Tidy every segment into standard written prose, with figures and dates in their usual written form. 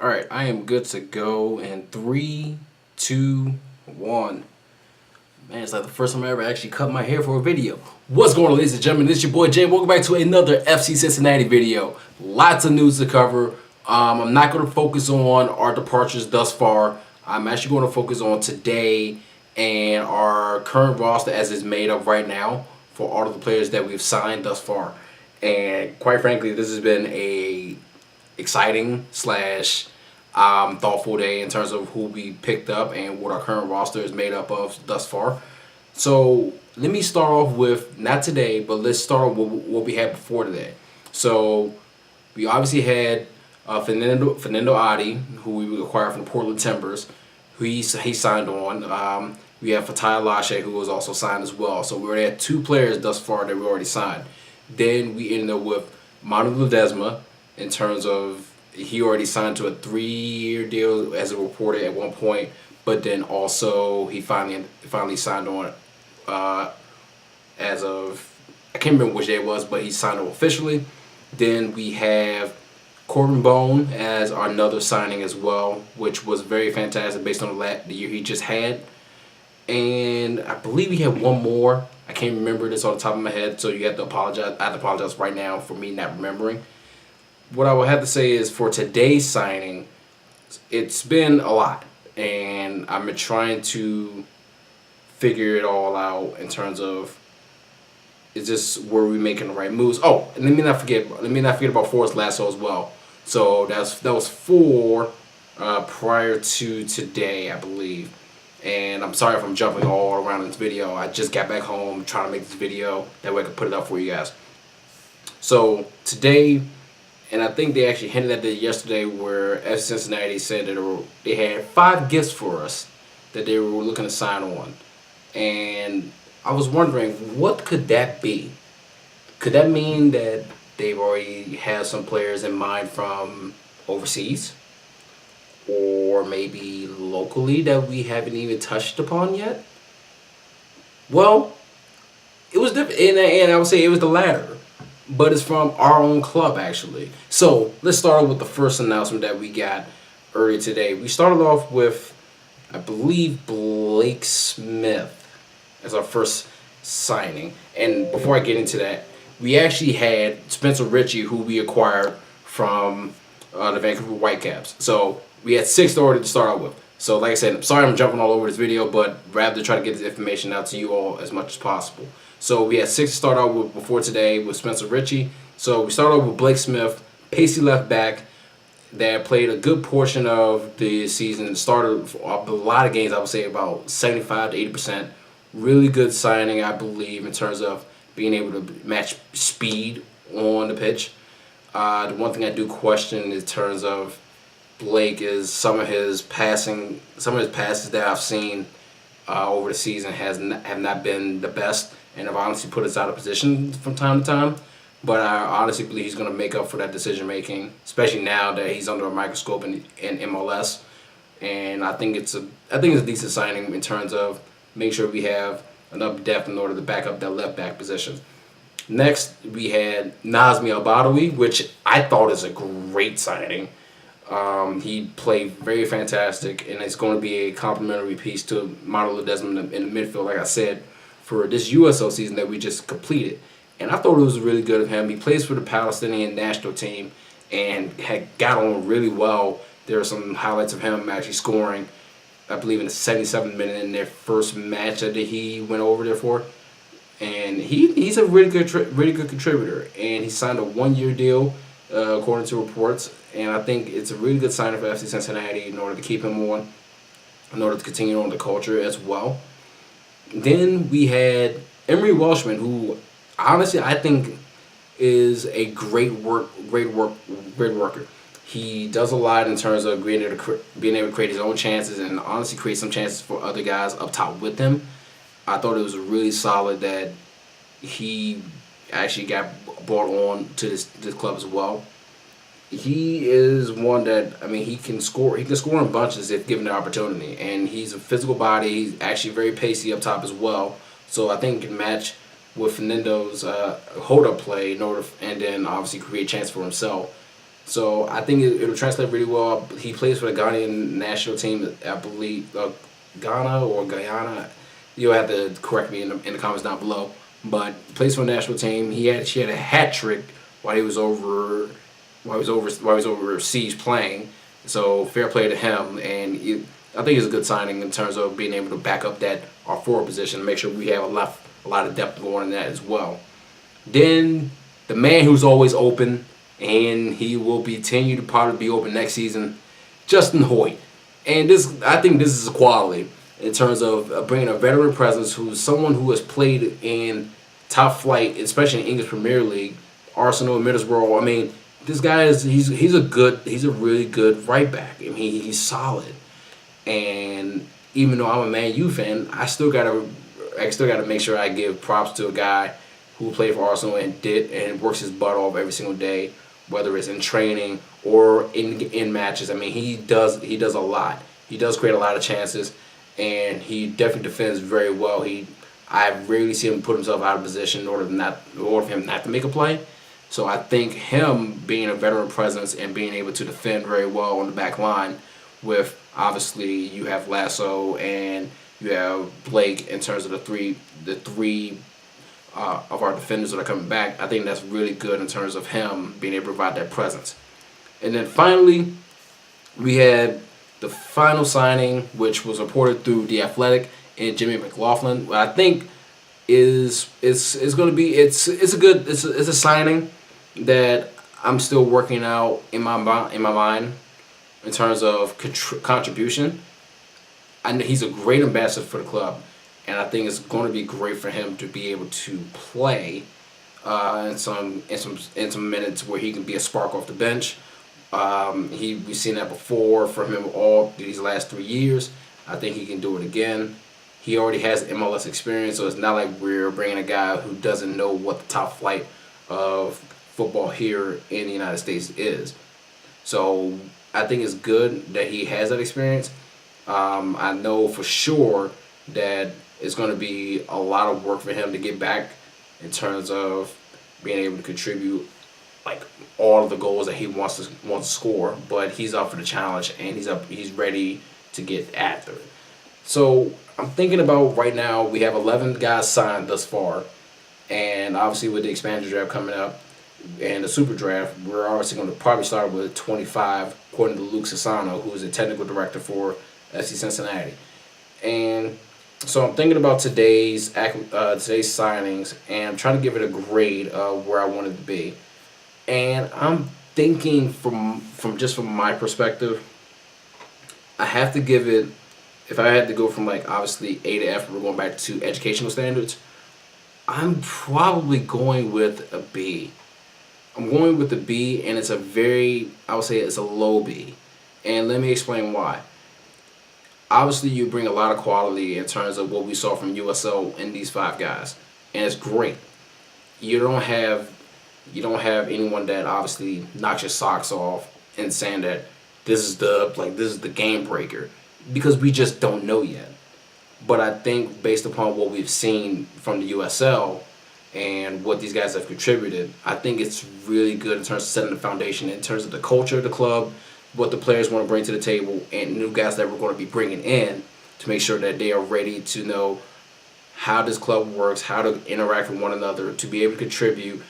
Alright, I am good to go in 3, 2, 1. Man, it's like the first time I ever actually cut my hair for a video. What's going on, ladies and gentlemen? This is your boy Jay. Welcome back to another FC Cincinnati video. Lots of news to cover. I'm not going to focus on our departures thus far. I'm actually going to focus on today and our current roster as it's made up right now for all of the players that we've signed thus far. And quite frankly, this has been a exciting slash thoughtful day in terms of who we picked up and what our current roster is made up of thus far. So let me start off with, not today, but let's start with what we had before today. So we obviously had Fernando Adi, who we acquired from the Portland Timbers, who he signed on. We have Fatai Lashe, who was also signed as well. So we already had two players thus far that we already signed. Then we ended up with Manu Ledesma, in terms of he already signed to a 3-year deal as it reported at one point, but then also he finally signed on as of, I can't remember which day it was, but he signed on officially. Then we have Corbin Bone as our another signing as well, which was very fantastic based on the year he just had. And I believe we had one more. I can't remember this off the top of my head, so you have to apologize. I have to apologize right now for me not remembering. What I would have to say is for today's signing, it's been a lot, and I'm trying to figure it all out in terms of, is this where we making the right moves? Oh, and let me not forget about Forrest Lasso as well. So that was 4 prior to today, I believe. And I'm sorry if I'm jumping all around in this video. I just got back home trying to make this video. That way I can put it up for you guys. So today, and I think they actually hinted at it yesterday, where FC Cincinnati said that they had 5 gifts for us that they were looking to sign on. And I was wondering, what could that be? Could that mean that they've already had some players in mind from overseas? Or maybe locally that we haven't even touched upon yet? Well, it was different, and I would say it was the latter. But it's from our own club, actually. So let's start with the first announcement that we got earlier today. We started off with, I believe, Blake Smith as our first signing. And before I get into that, we actually had Spencer Ritchie, who we acquired from the Vancouver Whitecaps. So we had 6 already to start out with. So like I said, I'm sorry I'm jumping all over this video, but rather try to get this information out to you all as much as possible. So we had 6 to start out with before today with Spencer Ritchie. So we started off with Blake Smith, pacey left back that played a good portion of the season. Started a lot of games, I would say about 75 to 80%. Really good signing, I believe, in terms of being able to match speed on the pitch. The one thing I do question in terms of Blake is some of his passes that I've seen over the season have not been the best, and have honestly put us out of position from time to time. But I honestly believe he's going to make up for that decision making, especially now that he's under a microscope in MLS. And I think it's a decent signing in terms of make sure we have enough depth in order to back up that left back position. Next, we had Nazmi Al-Badawi, which I thought is a great signing. He played very fantastic, and it's going to be a complimentary piece to Manu Ledesma in the midfield, like I said, for this USL season that we just completed. And I thought it was really good of him. He plays for the Palestinian national team and had got on really well. There are some highlights of him actually scoring, I believe, in the 77th minute in their first match that he went over there for. And he's a really good contributor. And he signed a 1-year deal, according to reports. And I think it's a really good sign for FC Cincinnati in order to keep him on, in order to continue on the culture as well. Then we had Emery Welshman, who honestly I think is a great worker. He does a lot in terms of being able to create his own chances and honestly create some chances for other guys up top with him. I thought it was really solid that he actually got brought on to this club as well. He is one that, I mean, he can score in bunches if given the opportunity, and he's a physical body. He's actually very pacey up top as well, so I think he can match with Fernando's hold-up play in order, and then obviously create a chance for himself. So I think it'll translate really well. He plays for the Ghanaian national team, I believe, Ghana or Guyana. You'll have to correct me in the comments down below. But plays for the national team. She had a hat trick while he was overseas playing. So fair play to him, and I think it's a good signing in terms of being able to back up that our forward position and make sure we have a lot of depth going in that as well. Then the man who's always open, and he will continue to probably be open next season, Justin Hoyt. And I think this is a quality in terms of bringing a veteran presence who's someone who has played in top flight, especially in English Premier League, Arsenal, Middlesbrough. I mean, this guy he's a really good right back. I mean, he's solid. And even though I'm a Man U fan, I still gotta make sure I give props to a guy who played for Arsenal and works his butt off every single day, whether it's in training or in matches. I mean, he does a lot. He does create a lot of chances, and he definitely defends very well. I rarely see him put himself out of position in order for him not to make a play. So I think him being a veteran presence and being able to defend very well on the back line, with obviously you have Lasso and you have Blake in terms of the three of our defenders that are coming back. I think that's really good in terms of him being able to provide that presence. And then finally, we had the final signing, which was reported through The Athletic, and Jimmy McLaughlin. I think it's going to be it's a signing that I'm still working out in my mind in terms of contribution. I know he's a great ambassador for the club, and I think it's going to be great for him to be able to play in some minutes where he can be a spark off the bench. We've seen that before from him all these last 3 years. I think he can do it again. He already has MLS experience, so it's not like we're bringing a guy who doesn't know what the top flight of football here in the United States is. So I think it's good that he has that experience. I know for sure that it's going to be a lot of work for him to get back in terms of being able to contribute like all of the goals that he wants to score. But he's up for the challenge, and he's ready to get after it. So I'm thinking about right now we have 11 guys signed thus far, and obviously with the expansion draft coming up and the super draft, we're obviously going to probably start with 25, according to Luke Sassano, who is the technical director for FC Cincinnati. And so I'm thinking about today's signings, and I'm trying to give it a grade of where I want it to be. And I'm thinking from my perspective, I have to give it, if I had to go from like obviously A to F, we're going back to educational standards, I'm probably going with a B. I'm going with the B, and it's I would say it's a low B. And let me explain why. Obviously, you bring a lot of quality in terms of what we saw from USL in these 5 guys, and it's great. You don't have anyone that obviously knocks your socks off and saying that this is the game breaker, because we just don't know yet. But I think based upon what we've seen from the USL and what these guys have contributed, I think it's really good in terms of setting the foundation, in terms of the culture of the club, what the players want to bring to the table, and new guys that we're going to be bringing in to make sure that they are ready to know how this club works, how to interact with one another, to be able to contribute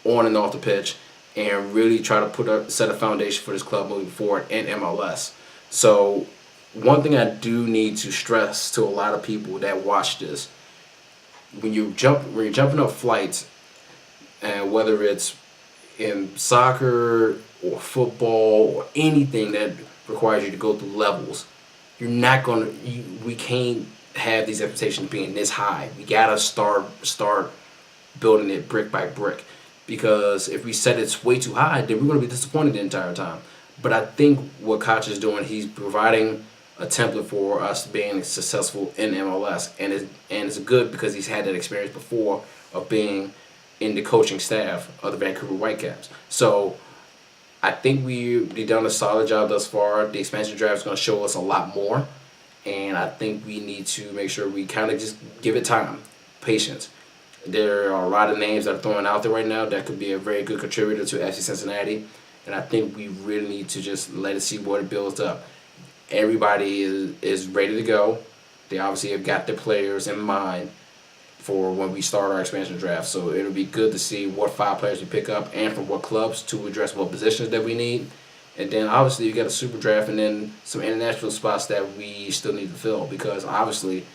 on and off the pitch, and really try to set a foundation for this club moving forward in MLS. So one thing I do need to stress to a lot of people that watch this, when you're jumping up flights, and whether it's in soccer or football or anything that requires you to go through levels, we can't have these expectations being this high. We gotta start building it brick by brick, because if we set it way too high, then we're gonna be disappointed the entire time. But I think what Koch is doing, he's providing a template for us being successful in MLS, and it's good because he's had that experience before of being in the coaching staff of the Vancouver Whitecaps. So I think we've done a solid job thus far. The expansion draft is going to show us a lot more, and I think we need to make sure we kind of just give it time, patience. There are a lot of names that are throwing out there right now that could be a very good contributor to FC Cincinnati, and I think we really need to just let it see what it builds up. Everybody is ready to go. They obviously have got their players in mind for when we start our expansion draft. So it'll be good to see what 5 players we pick up and from what clubs to address what positions that we need. And then obviously you got a super draft and then some international spots that we still need to fill, because obviously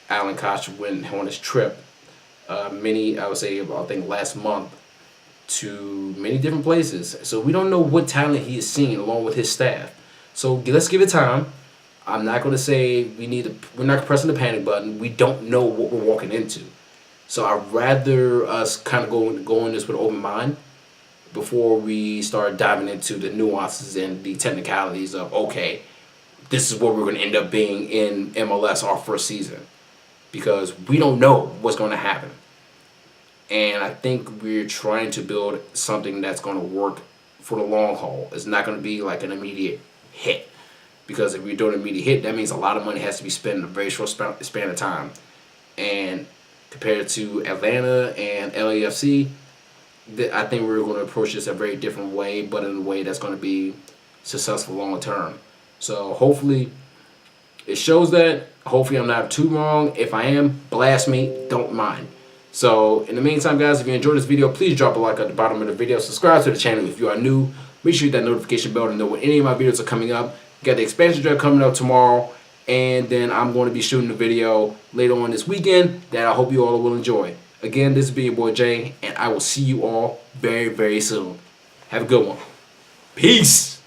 Alan Koch went on his trip I think last month, to many different places. So we don't know what talent he has seen along with his staff. So let's give it time. I'm not going to say we're not pressing the panic button. We don't know what we're walking into. So I'd rather us kind of go in this with an open mind before we start diving into the nuances and the technicalities of, okay, this is what we're going to end up being in MLS our first season. Because we don't know what's going to happen. And I think we're trying to build something that's going to work for the long haul. It's not going to be like an immediate hit. Because if we're doing an immediate hit, that means a lot of money has to be spent in a very short span of time. And compared to Atlanta and LAFC, I think we're going to approach this a very different way, but in a way that's going to be successful long term. So hopefully it shows that. Hopefully I'm not too wrong. If I am, blast me. Don't mind. So in the meantime, guys, if you enjoyed this video, please drop a like at the bottom of the video. Subscribe to the channel if you are new. Make sure you hit that notification bell to know when any of my videos are coming up. Got the expansion draft coming up tomorrow, and then I'm going to be shooting a video later on this weekend that I hope you all will enjoy. Again, this has been your boy Jay, and I will see you all very, very soon. Have a good one. Peace.